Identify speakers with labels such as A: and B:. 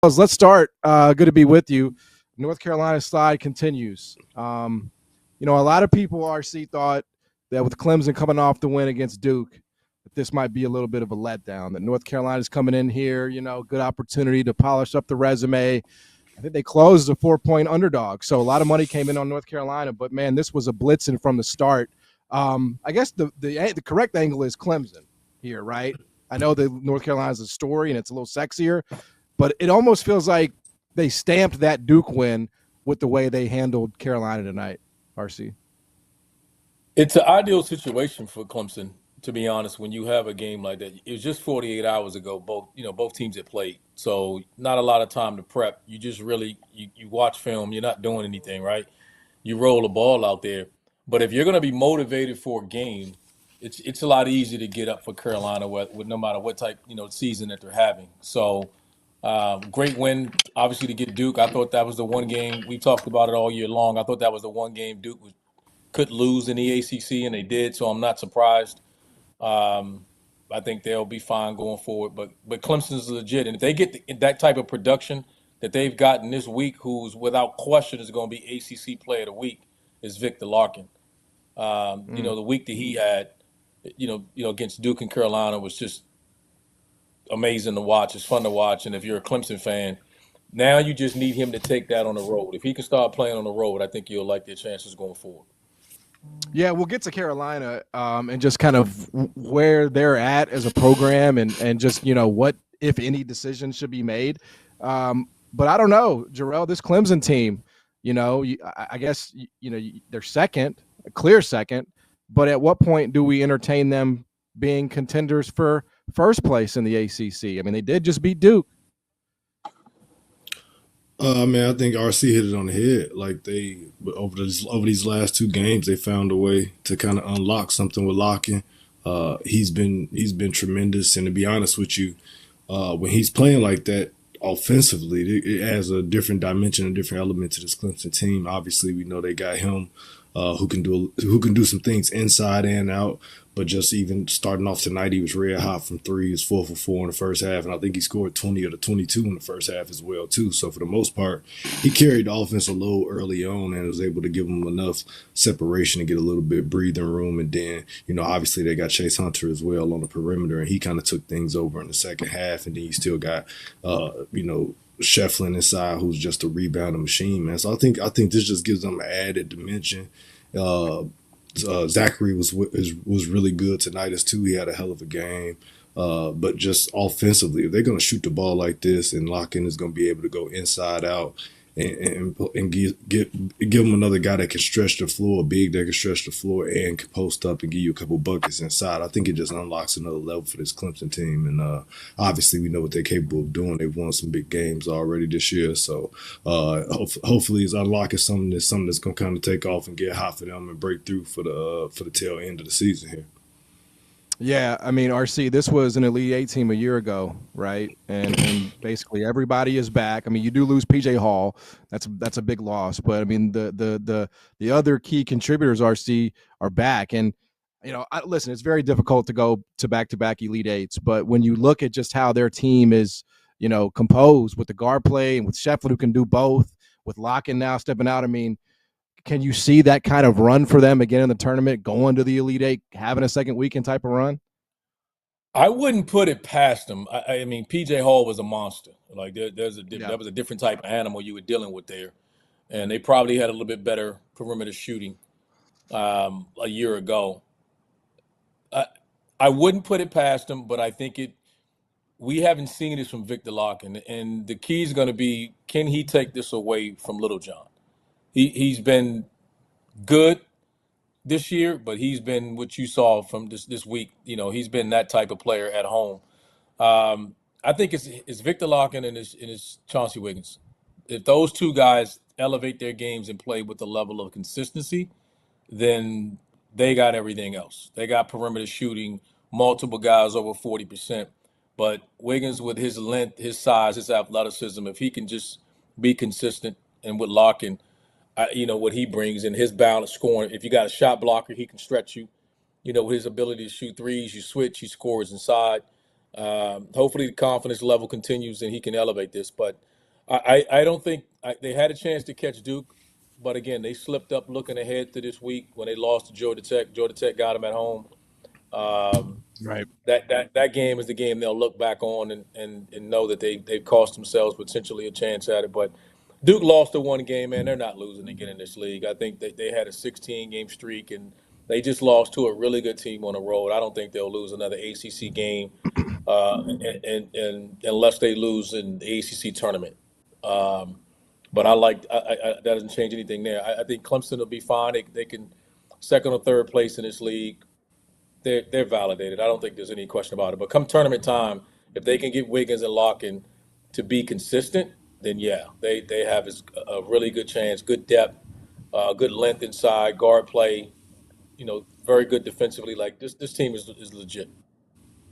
A: Let's start. Good to be with you. North Carolina slide continues. A lot of people, RC, thought that with Clemson coming off the win against Duke, that this might be a little bit of a letdown. That North Carolina's coming in here, good opportunity to polish up the resume. I think they closed as a 4-point underdog, so a lot of money came in on North Carolina. But man, this was a blitzing from the start. I guess the correct angle is Clemson here, right? I know that North Carolina's a story and it's a little sexier, but it almost feels like they stamped that Duke win with the way they handled Carolina tonight, RC.
B: It's an ideal situation for Clemson, to be honest. When you have a game like that, it was just 48 hours ago. Both teams had played, so not a lot of time to prep. You just really you watch film. You're not doing anything, right? You roll the ball out there. But if you're going to be motivated for a game, it's a lot easier to get up for Carolina with no matter what type season that they're having. So great win, obviously, to get Duke. I thought that was the one game we talked about it all year long. I thought that was the one game Duke could lose in the ACC, and they did. So I'm not surprised. Um, I think they'll be fine going forward. But Clemson's legit, and if they get that type of production that they've gotten this week, who's without question is going to be ACC Player of the Week, is Victor Larkin.
A: Mm.
B: The week that he had, against Duke and Carolina was just amazing to watch. It's fun to watch, and if you're a Clemson fan, now you just need him to take that on the road. If he can start playing on the road, I think you'll like their chances going forward.
A: Yeah, we'll get to Carolina and just kind of where they're at as a program and just, what, if any, decisions should be made. But I don't know, Jarrell, this Clemson team, I guess, they're second, a clear second. But at what point do we entertain them being contenders for first place in the ACC? I mean, they did just beat Duke.
C: Man, I think RC hit it on the head. Like they over these last two games, they found a way to kind of unlock something with Locking. He's been tremendous, and to be honest with you, when he's playing like that offensively, it adds a different dimension, a different element to this Clemson team. Obviously, we know they got him who can do some things inside and out. But just even starting off tonight, he was red hot from three. He was 4 for 4 in the first half, and I think he scored 20 of the 22 in the first half as well too. So for the most part, he carried the offensive load early on and was able to give them enough separation to get a little bit breathing room. And then obviously they got Chase Hunter as well on the perimeter, and he kind of took things over in the second half. And then you still got Shefflin inside, who's just a rebounding machine, man. So I think this just gives them an added dimension. Uh, Zachary was really good tonight as too. He had a hell of a game. But just offensively, if they're going to shoot the ball like this, and Locken is going to be able to go inside out and give them another guy that can stretch the floor, big that can stretch the floor and can post up and give you a couple buckets inside. I think it just unlocks another level for this Clemson team. And obviously, we know what they're capable of doing. They've won some big games already this year, so hopefully, it's unlocking something that's going to kind of take off and get hot for them and break through for the tail end of the season here.
A: Yeah, I mean, RC, this was an Elite Eight team a year ago, right? And basically everybody is back. I mean, you do lose PJ Hall, that's a big loss, but I mean the other key contributors, RC, are back. And listen, it's very difficult to go to back Elite Eights, but when you look at just how their team is, composed with the guard play and with Shefflin who can do both, with Locken now stepping out, I mean, can you see that kind of run for them again in the tournament, going to the Elite Eight, having a second weekend type of run?
B: I wouldn't put it past them. I mean, PJ Hall was a monster. Like
A: Yeah.
B: that was a different type of animal you were dealing with there, and they probably had a little bit better perimeter shooting a year ago. I, I wouldn't put it past them, but I think we haven't seen this from Victor Larkin, and the key is going to be, can he take this away from Little John? He's been good this year, but he's been what you saw from this week. He's been that type of player at home. I think it's Victor Larkin and it's Chauncey Wiggins. If those two guys elevate their games and play with the level of consistency, then they got everything else. They got perimeter shooting, multiple guys over 40%. But Wiggins, with his length, his size, his athleticism, if he can just be consistent, and with Larkin, what he brings in his balance scoring. If you got a shot blocker, he can stretch you. With his ability to shoot threes, you switch, he scores inside. Hopefully the confidence level continues and he can elevate this. But I don't think they had a chance to catch Duke, but again, they slipped up looking ahead to this week when they lost to Georgia Tech. Georgia Tech got them at home. Um,
A: Right.
B: that game is the game they'll look back on and know that they cost themselves potentially a chance at it. But Duke lost the one game, man. They're not losing again in this league. I think they had a 16 game streak and they just lost to a really good team on the road. I don't think they'll lose another ACC game, and unless they lose in the ACC tournament. Um, but that doesn't change anything there. I think Clemson will be fine. They can second or third place in this league. They're validated. I don't think there's any question about it. But come tournament time, if they can get Wiggins and Larkin to be consistent, then yeah, they have a really good chance, good depth, good length inside, guard play. Very good defensively. Like this team is legit.